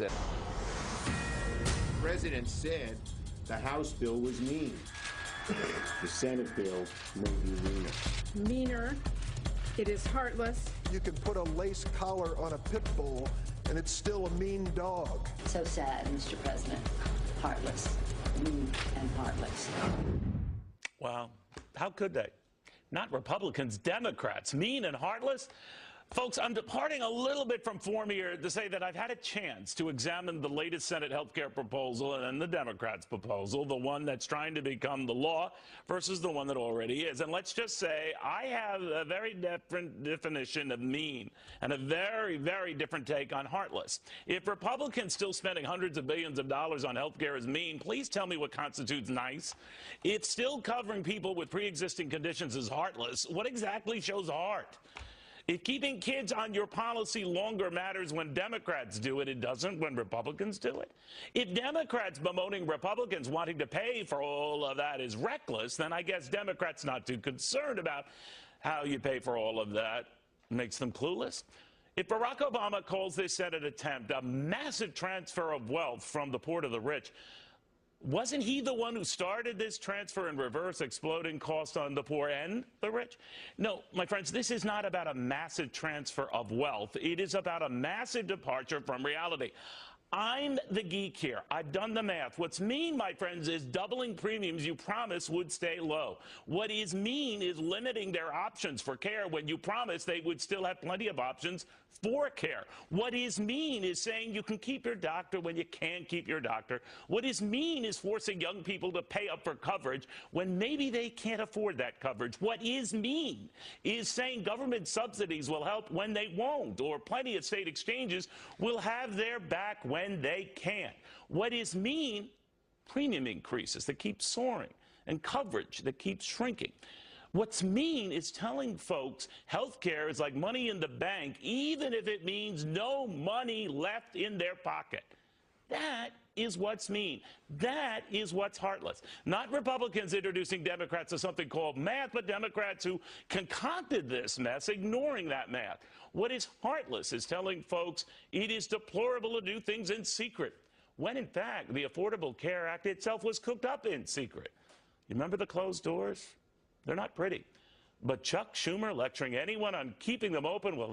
The president said the House bill was mean. The Senate bill may be meaner. Meaner. It is heartless. You can put a lace collar on a pit bull, and it's still a mean dog. So sad, Mr. President. Heartless. Mean and heartless. Wow. How could they? Not Republicans, Democrats. Mean and heartless? Folks, I'm departing a little bit from form here to say that I've had a chance to examine the latest Senate health care proposal and the Democrats' proposal, the one that's trying to become the law versus the one that already is. And let's just say I have a very different definition of mean and a very, very different take on heartless. If Republicans still spending hundreds of billions of dollars on health care is mean, please tell me what constitutes nice. If still covering people with pre-existing conditions is heartless, what exactly shows heart? If keeping kids on your policy longer matters when Democrats do it, it doesn't when Republicans do it. If Democrats bemoaning Republicans wanting to pay for all of that is reckless, then I guess Democrats not too concerned about how you pay for all of that makes them clueless. If Barack Obama calls this Senate attempt a massive transfer of wealth from the poor to the rich, wasn't he the one who started this transfer in reverse, exploding costs on the poor and the rich? No, my friends, this is not about a massive transfer of wealth. It is about a massive departure from reality. I'm the geek here. I've done the math. What's mean, my friends, is doubling premiums you promised would stay low. What is mean is limiting their options for care when you promised they would still have plenty of options for care. What is mean is saying you can keep your doctor when you can't keep your doctor. What is mean is forcing young people to pay up for coverage when maybe they can't afford that coverage. What is mean is saying government subsidies will help when they won't, or plenty of state exchanges will have their back when they can't. What is mean? Premium increases that keep soaring and coverage that keeps shrinking. What's mean is telling folks health care is like money in the bank, even if it means no money left in their pocket. That is what's mean. That is what's heartless. Not Republicans introducing Democrats to something called math, but Democrats who concocted this mess, ignoring that math. What is heartless is telling folks it is deplorable to do things in secret, when in fact the Affordable Care Act itself was cooked up in secret. You remember the closed doors? They're not pretty. But Chuck Schumer lecturing anyone on keeping them open, well,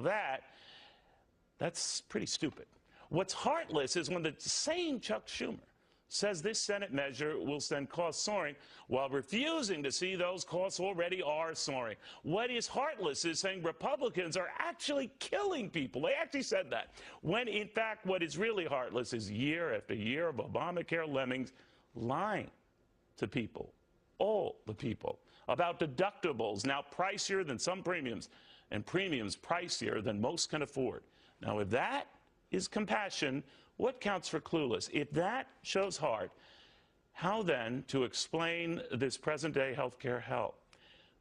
that's pretty stupid. What's heartless is when the same Chuck Schumer says this Senate measure will send costs soaring while refusing to see those costs already are soaring. What is heartless is saying Republicans are actually killing people. They actually said that. When, in fact, what is really heartless is year after year of Obamacare lemmings lying to people, all the people, about deductibles now pricier than some premiums and premiums pricier than most can afford. Now, if that is compassion, what counts for clueless? If that shows heart, how then to explain this present-day healthcare hell?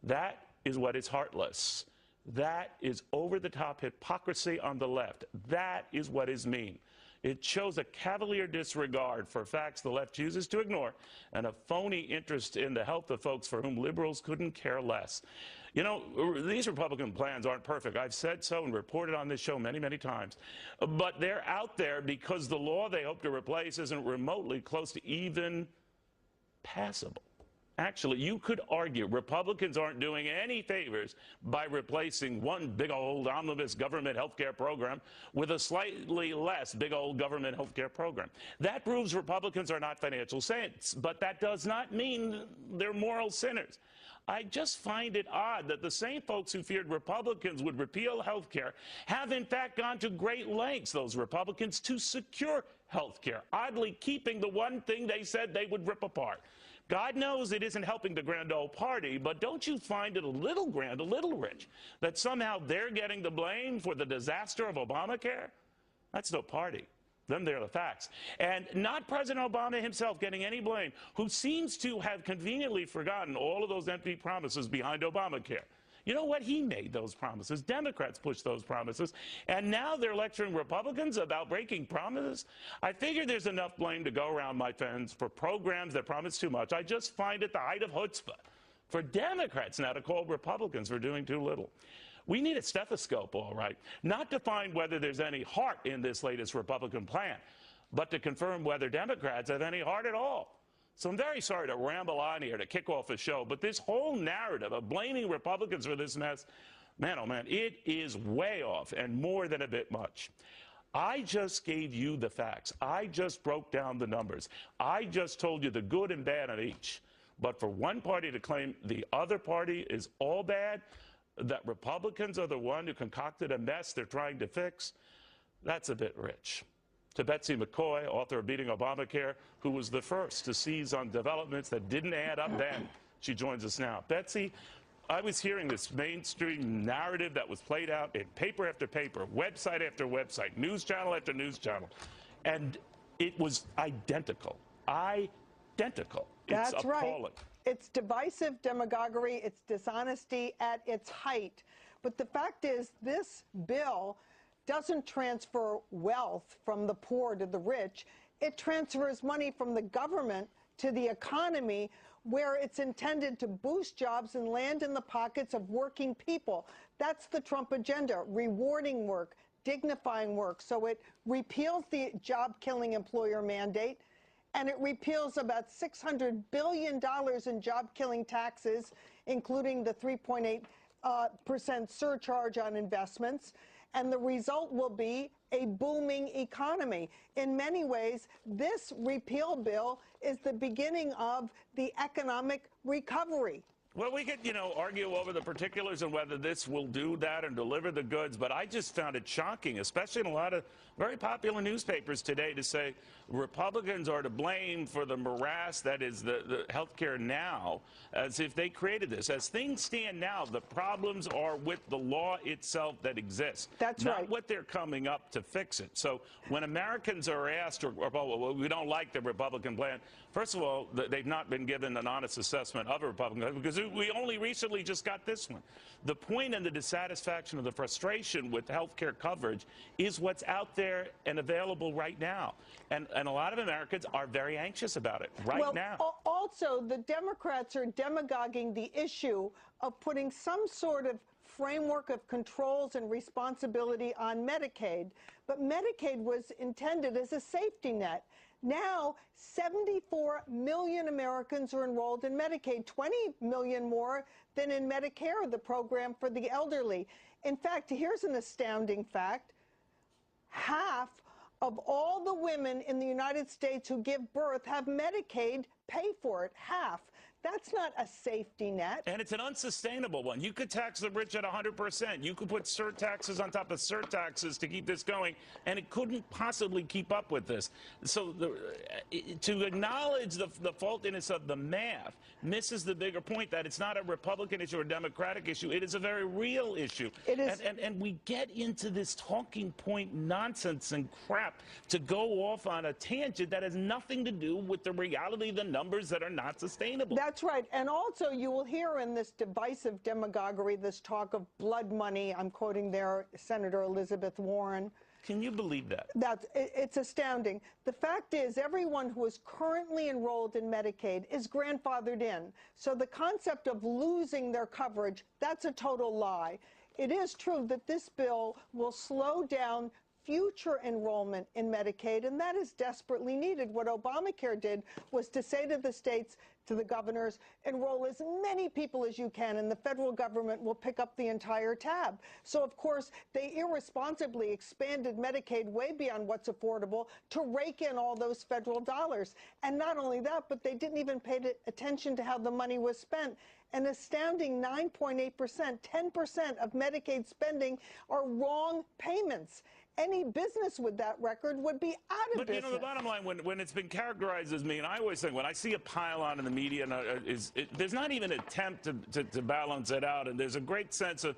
That is what is heartless. That is over-the-top hypocrisy on the left. That is what is mean. It shows a cavalier disregard for facts the left chooses to ignore and a phony interest in the health of folks for whom liberals couldn't care less. You know, these Republican plans aren't perfect. I've said so and reported on this show many, many times. But they're out there because the law they hope to replace isn't remotely close to even passable. Actually, you could argue Republicans aren't doing any favors by replacing one big old omnibus government health care program with a slightly less big old government health care program. That proves Republicans are not financial saints, but that does not mean they're moral sinners. I just find it odd that the same folks who feared Republicans would repeal health care have in fact gone to great lengths, those Republicans, to secure health care, oddly keeping the one thing they said they would rip apart. God knows it isn't helping the grand old party, but don't you find it a little grand, a little rich, that somehow they're getting the blame for the disaster of Obamacare? That's no party. Them, they're the facts. And not President Obama himself getting any blame, who seems to have conveniently forgotten all of those empty promises behind Obamacare. You know what? He made those promises. Democrats pushed those promises. And now they're lecturing Republicans about breaking promises. I figure there's enough blame to go around, my friends, for programs that promise too much. I just find it the height of chutzpah for Democrats now to call Republicans for doing too little. We need a stethoscope, all right, not to find whether there's any heart in this latest Republican plan, but to confirm whether Democrats have any heart at all. So I'm very sorry to ramble on here to kick off a show, but this whole narrative of blaming Republicans for this mess, man, oh man, it is way off and more than a bit much. I just gave you the facts. I just broke down the numbers. I just told you the good and bad of each. But for one party to claim the other party is all bad, that Republicans are the one who concocted a mess they're trying to fix, that's a bit rich. To Betsy McCoy, author of Beating Obamacare, who was the first to seize on developments that didn't add up then. She joins us now. Betsy, I was hearing this mainstream narrative that was played out in paper after paper, website after website, news channel after news channel, and it was identical. Identical. It's That's appalling. right. It's divisive demagoguery. It's dishonesty at its height. But the fact is, this bill doesn't transfer wealth from the poor to the rich. It transfers money from the government to the economy, where it's intended to boost jobs and land in the pockets of working people. That's the Trump agenda: rewarding work, dignifying work. So it repeals the job-killing employer mandate, and it repeals about $600 billion in job-killing taxes, including the 3.8% surcharge on investments. And the result will be a booming economy. In many ways, this repeal bill is the beginning of the economic recovery. Well, we could, argue over the particulars and whether this will do that and deliver the goods, but I just found it shocking, especially in a lot of very popular newspapers today, to say Republicans are to blame for the morass that is the health care now, as if they created this. As things stand now, the problems are with the law itself that exists. That's not right. what they're coming up to fix it. So when Americans are asked, well, we don't like the Republican plan, first of all, they've not been given an honest assessment of a Republican plan, because we only recently just got this one. The point and the dissatisfaction of the frustration with health care coverage is what's out there and available right now. And a lot of Americans are very anxious about it now. Also, the Democrats are demagoguing the issue of putting some sort of framework of controls and responsibility on Medicaid. But Medicaid was intended as a safety net. Now, 74 million Americans are enrolled in Medicaid, 20 million more than in Medicare, the program for the elderly. In fact, here's an astounding fact. Half of all the women in the United States who give birth have Medicaid pay for it. Half. That's not a safety net. And it's an unsustainable one. You could tax the rich at 100%. You could put surtaxes on top of surtaxes to keep this going, and it couldn't possibly keep up with this. So to acknowledge the faultiness of the math misses the bigger point that it's not a Republican issue or a Democratic issue. It is a very real issue. It is. And we get into this talking point nonsense and crap to go off on a tangent that has nothing to do with the reality of the numbers that are not sustainable. That's right. And also, you will hear in this divisive demagoguery this talk of blood money. I'm quoting there Senator Elizabeth Warren. Can you believe that? It's astounding. The fact is, everyone who is currently enrolled in Medicaid is grandfathered in. So the concept of losing their coverage, that's a total lie. It is true that this bill will slow down future enrollment in Medicaid, and that is desperately needed. What Obamacare did was to say to the states, to the governors, enroll as many people as you can, and the federal government will pick up the entire tab. So, of course, they irresponsibly expanded Medicaid way beyond what's affordable to rake in all those federal dollars. And not only that, but they didn't even pay attention to how the money was spent. An astounding 9.8%, 10% of Medicaid spending are wrong payments. Any business with that record would be out of business. But, the bottom line, when it's been characterized as me, and I always think, when I see a pile-on in the media, there's not even an attempt to balance it out, and there's a great sense of,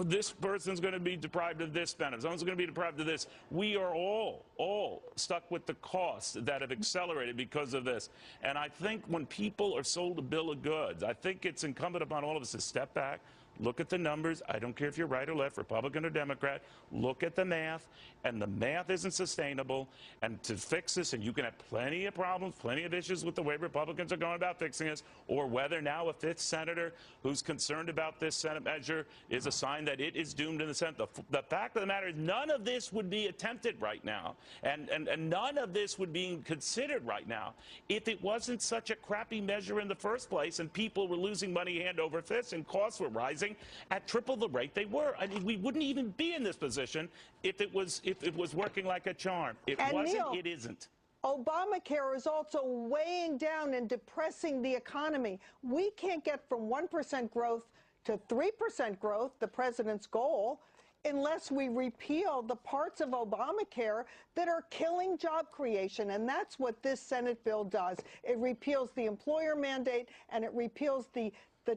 this person's going to be deprived of this benefit, someone's going to be deprived of this. We are all stuck with the costs that have accelerated because of this. And I think when people are sold a bill of goods, I think it's incumbent upon all of us to step back, Look at the numbers. I don't care if you're right or left, Republican or Democrat. Look at the math, and the math isn't sustainable. And to fix this, and you can have plenty of problems, plenty of issues with the way Republicans are going about fixing this, or whether now a fifth senator who's concerned about this Senate measure is a sign that it is doomed in the Senate. The fact of the matter is none of this would be attempted right now, and none of this would be considered right now if it wasn't such a crappy measure in the first place and people were losing money hand over fist and costs were rising at triple the rate they were. I mean, we wouldn't even be in this position if it was working like a charm. It wasn't. Neil, it isn't. Obamacare is also weighing down and depressing the economy. We can't get from 1% growth to 3% growth, the president's goal, unless we repeal the parts of Obamacare that are killing job creation. And that's what this Senate bill does. It repeals the employer mandate, and it repeals the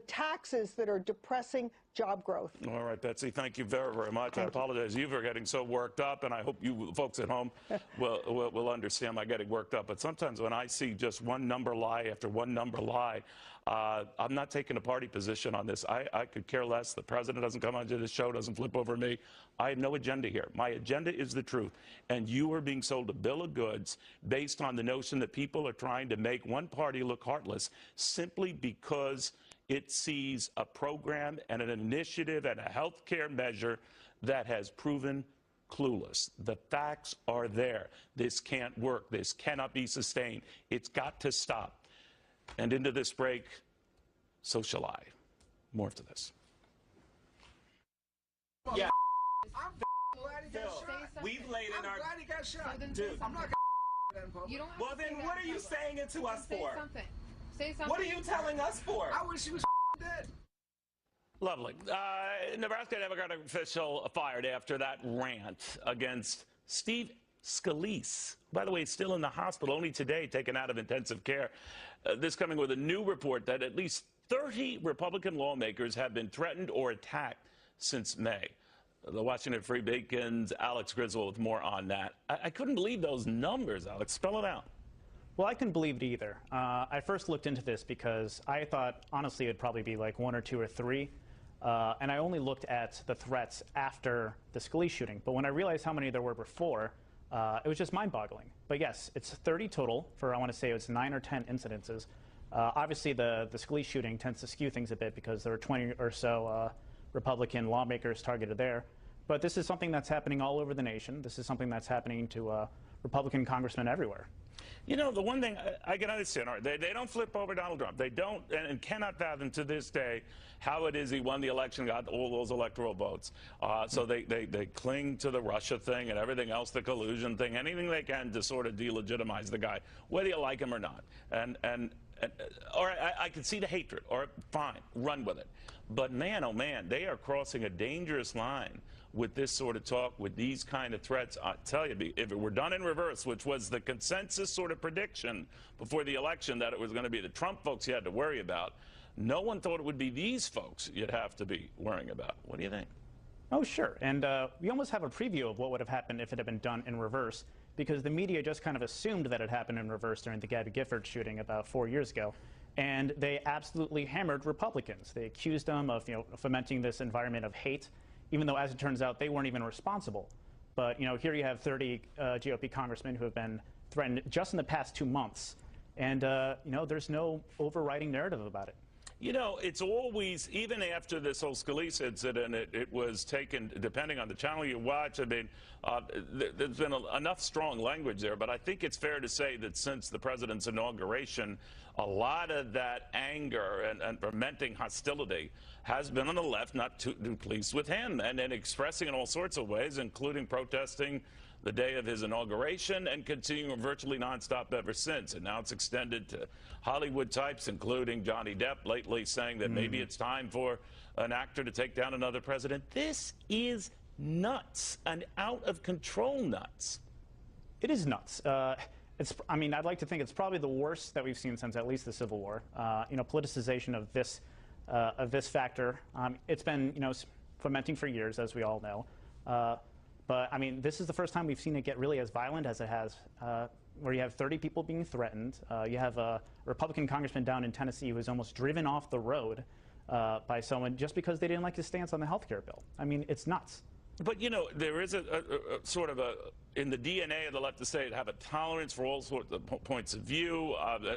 taxes that are depressing job growth. All right, Betsy, thank you very, very much. I apologize. You were getting so worked up, and I hope you folks at home will understand my getting worked up. But sometimes when I see just one number lie after one number lie, I'm not taking a party position on this. I could care less. The president doesn't come onto this show, doesn't flip over me. I have no agenda here. My agenda is the truth. And you are being sold a bill of goods based on the notion that people are trying to make one party look heartless simply because it sees a program and an initiative and a health care measure that has proven clueless. The facts are there. This can't work. This cannot be sustained. It's got to stop. And into this break, so shall I. More to this. Yeah. I'm glad he got shot. We've laid in our... I'm glad he got shot. So dude, I'm not gonna in public. You don't have well, to then say what that. are you saying it to us say for? Something. Say something. What are you telling us for? I wish he was dead. Lovely. Nebraska Democratic official fired after that rant against Steve Scalise. By the way, still in the hospital, only today taken out of intensive care. This coming with a new report that at least 30 Republican lawmakers have been threatened or attacked since May. The Washington Free Bacon's Alex Griswold with more on that. I couldn't believe those numbers, Alex. Spell it out. Well, I couldn't believe it either. I first looked into this because I thought, honestly, it'd probably be like 1 or 2 or 3. And I only looked at the threats after the Scalise shooting. But when I realized how many there were before, it was just mind-boggling. But yes, it's 30 total for, I want to say, it was 9 or 10 incidences. Obviously, the Scalise shooting tends to skew things a bit because there were 20 or so Republican lawmakers targeted there. But this is something that's happening all over the nation. This is something that's happening to Republican congressmen everywhere. You know, the one thing I can understand, they don't flip over Donald Trump. They don't and cannot fathom to this day how it is he won the election, got all those electoral votes. So they cling to the Russia thing and everything else, the collusion thing, anything they can to sort of delegitimize the guy, whether you like him or not. Or I can see the hatred, or fine, run with it. But man, oh man, they are crossing a dangerous line with this sort of talk, with these kind of threats. I tell you, if it were done in reverse, which was the consensus sort of prediction before the election, that it was going to be the Trump folks you had to worry about, no one thought it would be these folks you'd have to be worrying about. What do you think? Oh, sure. And we almost have a preview of what would have happened if it had been done in reverse, because the media just kind of assumed that it happened in reverse during the Gabby Gifford shooting about 4 years ago. And they absolutely hammered Republicans. They accused them of, fomenting this environment of hate, even though, as it turns out, they weren't even responsible. But, here you have 30 GOP congressmen who have been threatened just in the past 2 months. And, there's no overriding narrative about it. It's always, even after this whole Scalise incident, it was taken, depending on the channel you watch, I mean, there's been enough strong language there, but I think it's fair to say that since the president's inauguration, a lot of that anger and fermenting hostility has been on the left, not too pleased with him, and then expressing in all sorts of ways, including protesting the day of his inauguration and continuing virtually nonstop ever since. And now it's extended to Hollywood types, including Johnny Depp, lately saying that maybe it's time for an actor to take down another president. This is nuts and out of control nuts. It is nuts. I'd like to think it's probably the worst that we've seen since at least the Civil War. Politicization of this factor. It's been, fomenting for years, as we all know. But, this is the first time we've seen it get really as violent as it has, where you have 30 people being threatened. You have a Republican congressman down in Tennessee who was almost driven off the road by someone just because they didn't like his stance on the health care bill. I mean, it's nuts. But, you know, there is a sort of in the DNA of the left to say have a tolerance for all sorts of points of view,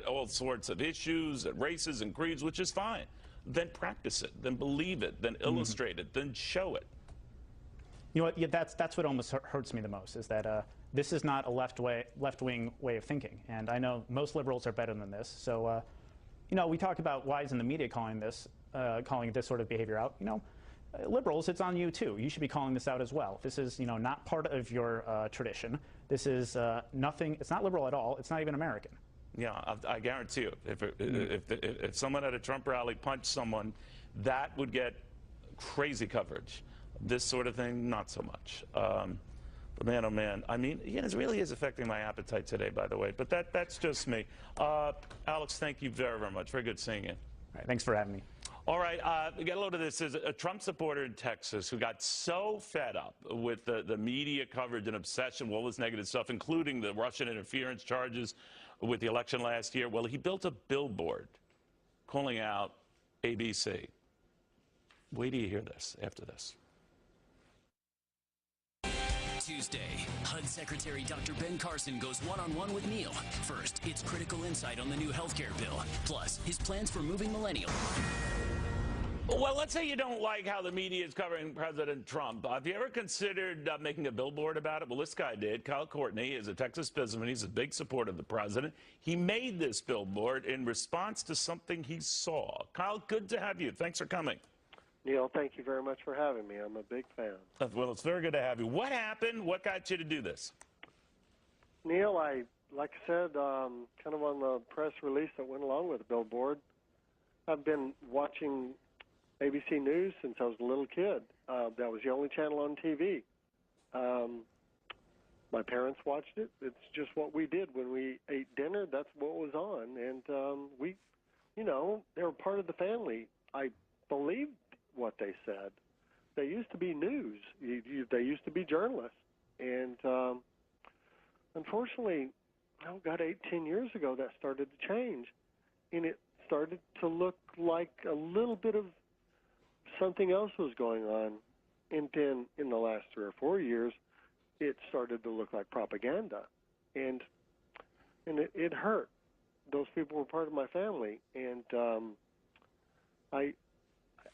all sorts of issues, races and creeds, which is fine. Then practice it, then believe it, then illustrate it, then show it. You know what? Yeah, that's what almost hurts me the most, is that this is not a left-wing way of thinking. And I know most liberals are better than this. So, you know, we talk about why isn't the media calling this sort of behavior out. You know, liberals, it's on you too. You should be calling this out as well. This is, you know, not part of your tradition. This is nothing. It's not liberal at all. It's not even American. Yeah, I guarantee you, if someone at a Trump rally punched someone, that would get crazy coverage. This sort of thing, not so much. But man, oh man, I mean, yeah, it really is affecting my appetite today, by the way. But that's just me. Alex, thank you very, very much. Very good seeing you. All right, thanks for having me. All right, get a load of this. There's a Trump supporter in Texas who got so fed up with the media coverage and obsession with all this negative stuff, including the Russian interference charges with the election last year. Well, he built a billboard calling out ABC. Wait till you hear this after this. Tuesday, HUD Secretary Dr. Ben Carson goes one-on-one with Neil. First, it's critical insight on the new health care bill, plus his plans for moving millennials. Well, let's say you don't like how the media is covering President Trump. Have you ever considered making a billboard about it? Well, this guy did. Kyle Courtney is a Texas businessman. He's a big supporter of the president. He made this billboard in response to something he saw. Kyle, good to have you. Thanks for coming. Neil, thank you very much for having me. I'm a big fan. Well, it's very good to have you. What happened? What got you to do this? Neil, like I said, kind of on the press release that went along with the billboard, I've been watching ABC News since I was a little kid. That was the only channel on TV. My parents watched it. It's just what we did when we ate dinner. That's what was on. And we, you know, they were part of the family. I believed what they said. They used to be news. They used to be journalists. And unfortunately, oh God, 10 years ago, that started to change. And it started to look like a little bit of something else was going on. And then in the last 3 or 4 years, it started to look like propaganda. And it hurt. Those people were part of my family. And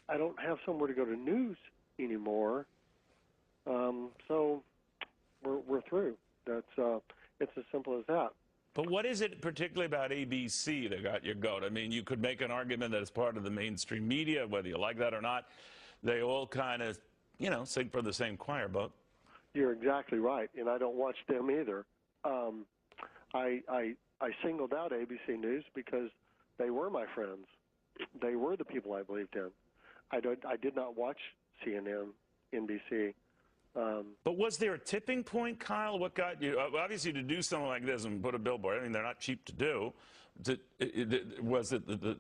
I don't have somewhere to go to news anymore, so we're through. It's as simple as that. But what is it particularly about ABC that got your goat? I mean, you could make an argument that it's part of the mainstream media, whether you like that or not. They all kind of, you know, sing for the same choir, but you're exactly right, and I don't watch them either. I singled out ABC News because they were my friends. They were the people I believed in. I did not watch CNN, NBC. But was there a tipping point, Kyle? What got you, obviously, to do something like this and put a billboard? I mean, they're not cheap to do. Was it the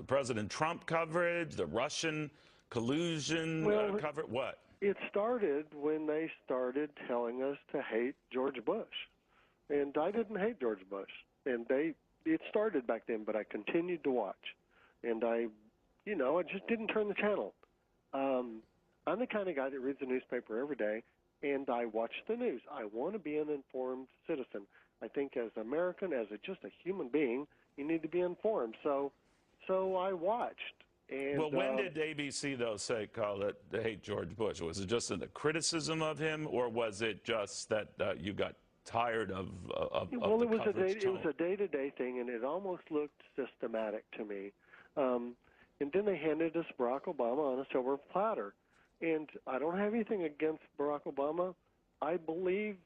President Trump coverage, the Russian collusion coverage? What? It started when they started telling us to hate George Bush. And I didn't hate George Bush. And it started back then, but I continued to watch. And I just didn't turn the channel. I'm the kind of guy that reads the newspaper every day, and I watch the news. I want to be an informed citizen. I think as an American, as just a human being, you need to be informed. So I watched. And, well, when did ABC, though, say, Carl, that they hate George Bush? Was it just in the criticism of him, or was it just that you got tired of well, the it was coverage tone? It was a day-to-day thing, and it almost looked systematic to me. And then they handed us Barack Obama on a silver platter. And I don't have anything against Barack Obama. I believe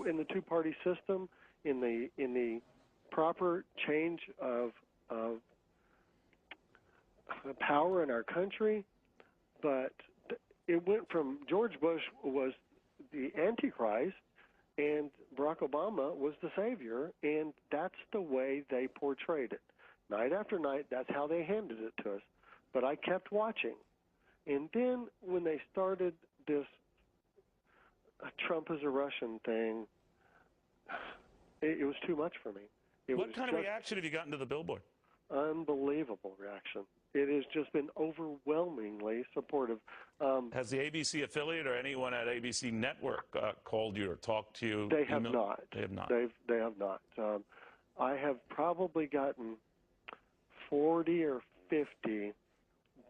in the two-party system, in the proper change of power in our country. But it went from George Bush was the Antichrist, and Barack Obama was the savior, and that's the way they portrayed it. Night after night, that's how they handed it to us. But I kept watching. And then when they started this Trump is a Russian thing, it was too much for me. What kind of reaction have you gotten to the billboard? Unbelievable reaction. It has just been overwhelmingly supportive. Has the ABC affiliate or anyone at ABC Network called you or talked to you? They have not. They have not. They have not. I have probably gotten 40 or 50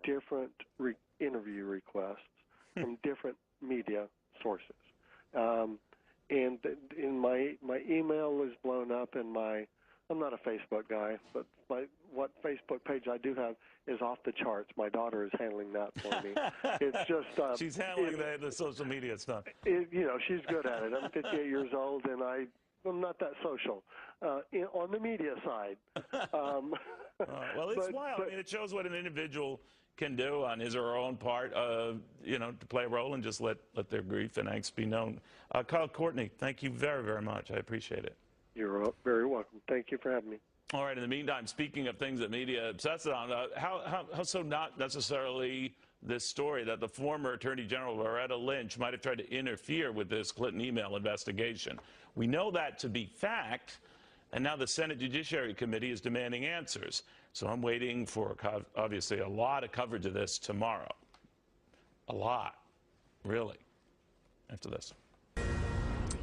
different interview requests from different media sources. And in my email was blown up, and I'm not a Facebook guy, but what Facebook page I do have is off the charts. My daughter is handling that for me. It's just she's handling the social media stuff. She's good at it. I'm 58 years old, and I'm not that social on the media side. Well, it's wild. I mean, it shows what an individual can do on his or her own part, to play a role and just let their grief and angst be known. Kyle Courtney, thank you very, very much. I appreciate it. You're very welcome. Thank you for having me. All right. In the meantime, speaking of things that media obsesses on, how so not necessarily this story that the former Attorney General Loretta Lynch might have tried to interfere with this Clinton email investigation. We know that to be fact, and now the Senate Judiciary Committee is demanding answers. So I'm waiting for, obviously, a lot of coverage of this tomorrow. A lot, really, after this.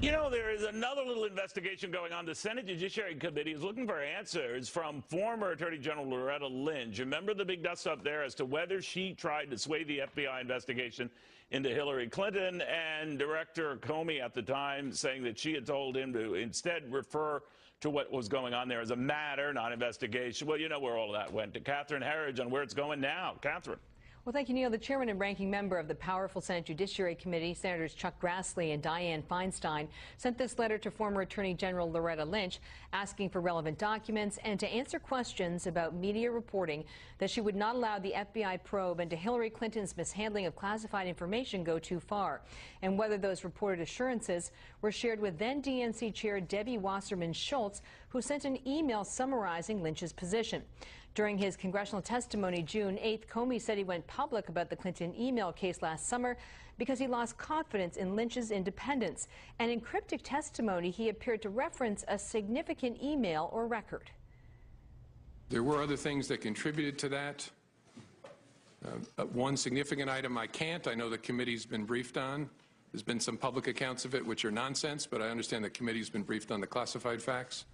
There is another little investigation going on. The Senate Judiciary Committee is looking for answers from former Attorney General Loretta Lynch. Remember the big dust up there as to whether she tried to sway the FBI investigation into Hillary Clinton, and Director Comey at the time saying that she had told him to instead refer to what was going on there as a matter, not investigation. Well, you know where all of that went. To Catherine Herridge on where it's going now. Catherine. Well, thank you, Neil. The chairman and ranking member of the powerful Senate Judiciary Committee, Senators Chuck Grassley and Dianne Feinstein, sent this letter to former Attorney General Loretta Lynch asking for relevant documents and to answer questions about media reporting that she would not allow the FBI probe into Hillary Clinton's mishandling of classified information go too far, and whether those reported assurances were shared with then DNC Chair Debbie Wasserman Schultz, who sent an email summarizing Lynch's position. During his congressional testimony June 8th, Comey said he went public about the Clinton email case last summer because he lost confidence in Lynch's independence. And in cryptic testimony, he appeared to reference a significant email or record. There were other things that contributed to that. One significant item I know the committee's been briefed on. There's been some public accounts of it which are nonsense, but I understand the committee's been briefed on the classified facts.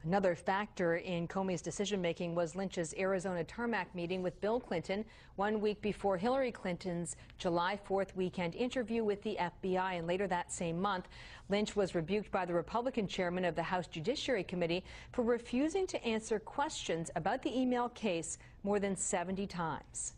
Another factor in Comey's decision-making was Lynch's Arizona tarmac meeting with Bill Clinton 1 week before Hillary Clinton's July 4th weekend interview with the FBI. And later that same month, Lynch was rebuked by the Republican chairman of the House Judiciary Committee for refusing to answer questions about the email case more than 70 times.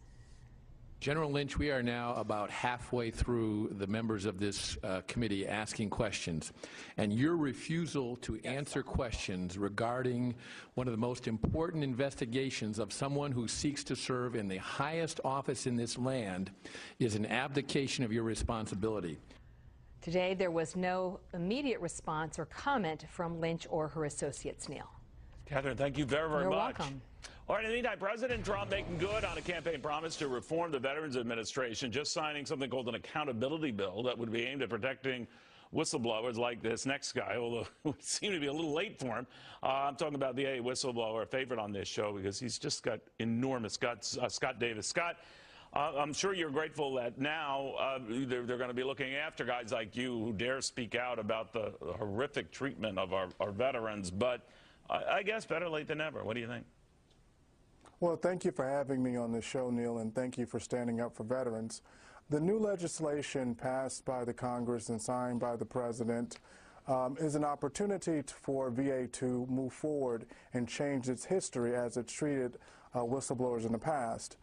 General Lynch, we are now about halfway through the members of this committee asking questions, and your refusal to answer questions regarding one of the most important investigations of someone who seeks to serve in the highest office in this land is an abdication of your responsibility. Today, there was no immediate response or comment from Lynch or her associates, Neil. Catherine, thank you very, very You're much. welcome. All right, in the meantime, President Trump making good on a campaign promise to reform the Veterans Administration, just signing something called an accountability bill that would be aimed at protecting whistleblowers like this next guy, although it would seem to be a little late for him. I'm talking about the whistleblower, a favorite on this show, because he's just got enormous guts, Scott Davis. Scott, I'm sure you're grateful that now they're going to be looking after guys like you who dare speak out about the horrific treatment of our veterans, but I guess better late than never. What do you think? Well, thank you for having me on this show, Neil, and thank you for standing up for veterans. The new legislation passed by the Congress and signed by the President is an opportunity for VA to move forward and change its history as it's treated whistleblowers in the past.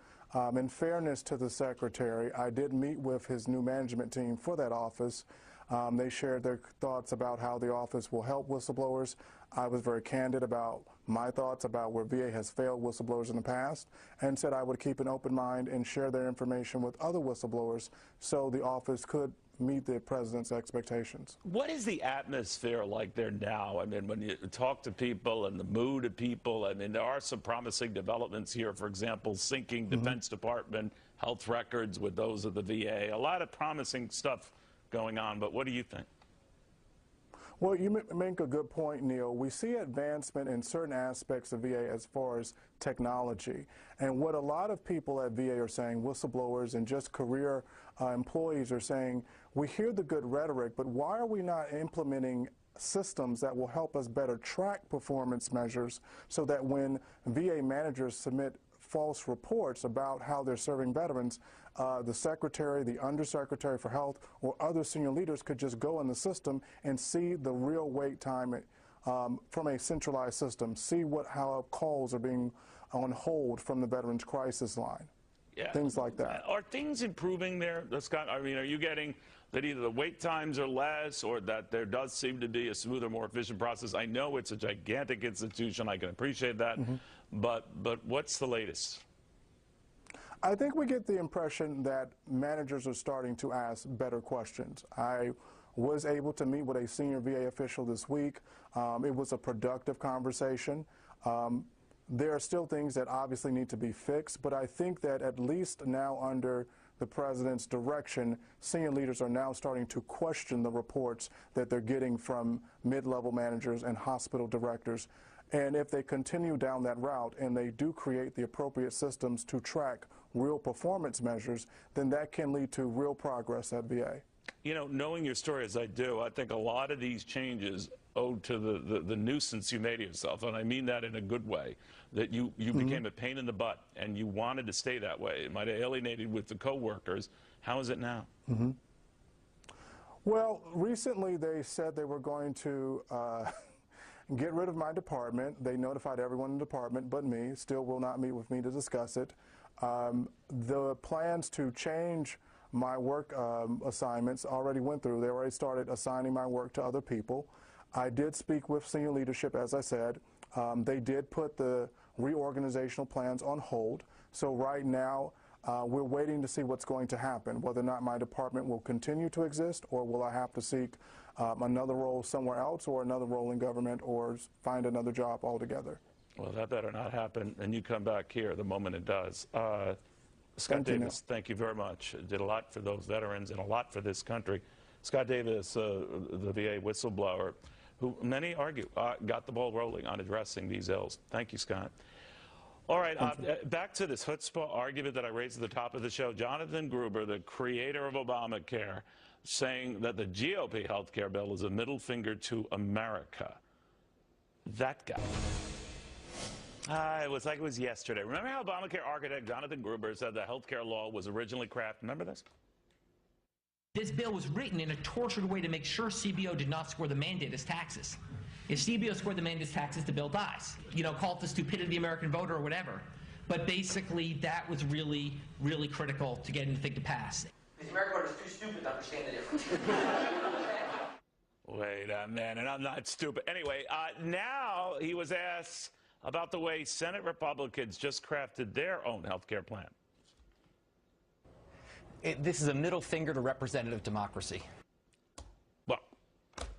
In fairness to the Secretary, I did meet with his new management team for that office. They shared their thoughts about how the office will help whistleblowers. I was very candid about my thoughts about where VA has failed whistleblowers in the past, and said I would keep an open mind and share their information with other whistleblowers so the office could meet the President's expectations. What is the atmosphere like there now? I mean, when you talk to people and the mood of people, I mean, there are some promising developments here. For example, syncing Defense Department health records with those of the VA. A lot of promising stuff going on, but what do you think? Well, you make a good point, Neil. We see advancement in certain aspects of VA as far as technology. And what a lot of people at VA are saying, whistleblowers and just career employees are saying, we hear the good rhetoric, but why are we not implementing systems that will help us better track performance measures so that when VA managers submit false reports about how they're serving veterans, the secretary, the undersecretary for health, or other senior leaders could just go in the system and see the real wait time from a centralized system, see how calls are being on hold from the Veterans Crisis Line. Yeah. Things like that. Are things improving there, Scott? I mean, are you getting that either the wait times are less or that there does seem to be a smoother, more efficient process? I know it's a gigantic institution. I can appreciate that. But what's the latest? I think we get the impression that managers are starting to ask better questions. I was able to meet with a senior VA official this week. It was a productive conversation. There are still things that obviously need to be fixed, but I think that at least now under the president's direction, senior leaders are now starting to question the reports that they're getting from mid-level managers and hospital directors. And if they continue down that route and they do create the appropriate systems to track real performance measures, then that can lead to real progress at VA. You know, knowing your story as I do, I think a lot of these changes owe to the nuisance you made of yourself, and I mean that in a good way, that you became a pain in the butt, and you wanted to stay that way. It might have alienated with the coworkers. How is it now? Well, recently they said they were going to get rid of my department. They notified everyone in the department but me, still will not meet with me to discuss it. The plans to change my work assignments already went through. They already started assigning my work to other people. I did speak with senior leadership, as I said. They did put the reorganizational plans on hold. So right now, we're waiting to see what's going to happen, whether or not my department will continue to exist or will I have to seek another role somewhere else or another role in government or find another job altogether. Well, that better not happen, and you come back here the moment it does. Scott Davis, thank you very much. Did a lot for those veterans and a lot for this country. Scott Davis, the VA whistleblower, who many argue got the ball rolling on addressing these ills. Thank you, Scott. All right, back to this chutzpah argument that I raised at the top of the show. Jonathan Gruber, the creator of Obamacare, saying that the GOP health care bill is a middle finger to America. That guy. It was like it was yesterday. Remember how Obamacare architect Jonathan Gruber said the health care law was originally crafted? Remember this? This bill was written in a tortured way to make sure CBO did not score the mandate as taxes. If CBO scored the mandate as taxes, the bill dies. You know, call it the stupidity of the American voter or whatever. But basically, that was really, really critical to getting the thing to pass. The American voter is too stupid to understand the difference. Wait a minute, I'm not stupid. Anyway, now he was asked about the way Senate Republicans just crafted their own health care plan. This is a middle finger to representative democracy. Well,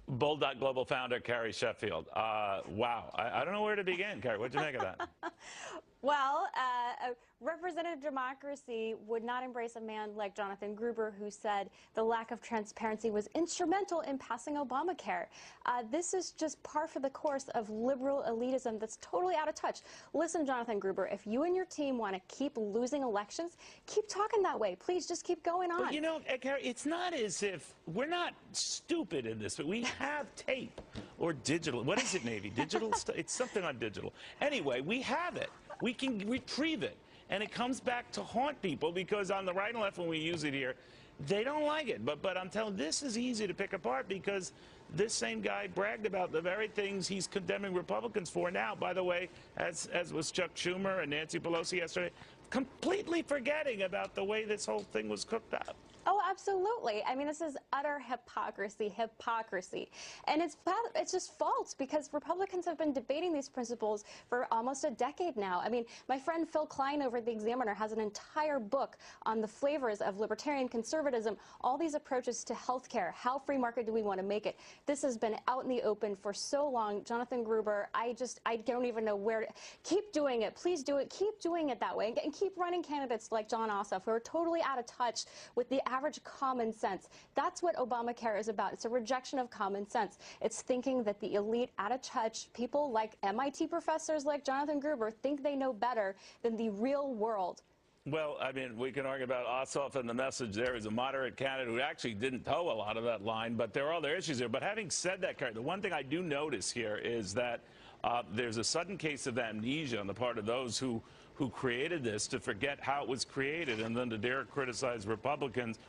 Bulldog Global founder Carrie Sheffield. Wow. I don't know where to begin, Carrie. What did you make of that? Well, representative democracy would not embrace a man like Jonathan Gruber, who said the lack of transparency was instrumental in passing Obamacare. This is just par for the course of liberal elitism that's totally out of touch. Listen, Jonathan Gruber, if you and your team want to keep losing elections, keep talking that way. Please just keep going on. But you know, Carrie, it's not as if we're not stupid in this, but we have tape or digital. What is it, Navy? Digital? It's something on digital. Anyway, we have it. We can retrieve it, and it comes back to haunt people because on the right and left, when we use it here, they don't like it. But I'm telling you, this is easy to pick apart because this same guy bragged about the very things he's condemning Republicans for now. By the way, as was Chuck Schumer and Nancy Pelosi yesterday, completely forgetting about the way this whole thing was cooked up. Oh, absolutely. I mean, this is utter hypocrisy. And it's just false because Republicans have been debating these principles for almost a decade now. I mean, my friend Phil Klein over at The Examiner has an entire book on the flavors of libertarian conservatism, all these approaches to health care. How free market do we want to make it? This has been out in the open for so long. Jonathan Gruber, I don't even know where to keep doing it. Please do it. Keep doing it that way and keep running candidates like John Ossoff, who are totally out of touch with the average reject common sense. That's what Obamacare is about. It's a rejection of common sense. It's thinking that the elite, out of touch, people like MIT professors like Jonathan Gruber think they know better than the real world. Well, I mean, we can argue about Ossoff and the message there. He's a moderate candidate who actually didn't toe a lot of that line, but there are other issues here. But having said that, Carrie, the one thing I do notice here is that there's a sudden case of amnesia on the part of those who created this to forget how it was created and then to dare criticize Republicans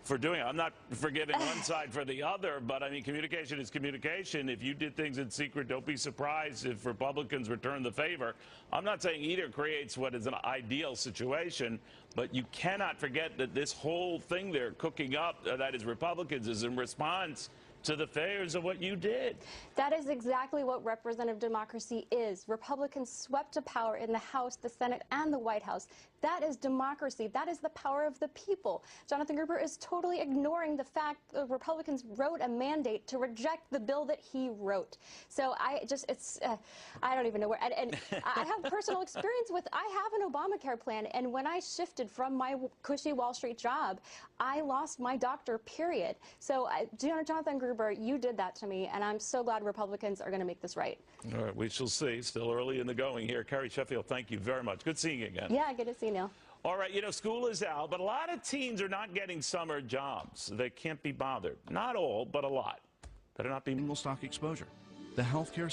for doing it. I'm not forgiving one side for the other, but I mean, communication is communication. If you did things in secret, don't be surprised if Republicans return the favor. I'm not saying either creates what is an ideal situation, but you cannot forget that this whole thing they're cooking up, that is Republicans, is in response to the failures of what you did. That is exactly what representative democracy is. Republicans swept to power in the House, the Senate, and the White House. That is democracy. That is the power of the people. Jonathan Gruber is totally ignoring the fact that Republicans wrote a mandate to reject the bill that he wrote. So I don't even know where, and I have personal experience with, I have an Obamacare plan, and when I shifted from my cushy Wall Street job, I lost my doctor, period. So Jonathan Gruber, you did that to me, and I'm so glad Republicans are going to make this right. All right, we shall see. Still early in the going here. Carrie Sheffield, thank you very much. Good seeing you again. Yeah, good to see you, Neil. All right, you know, school is out, but a lot of teens are not getting summer jobs. They can't be bothered. Not all, but a lot. Better not be. Stock exposure. The healthcare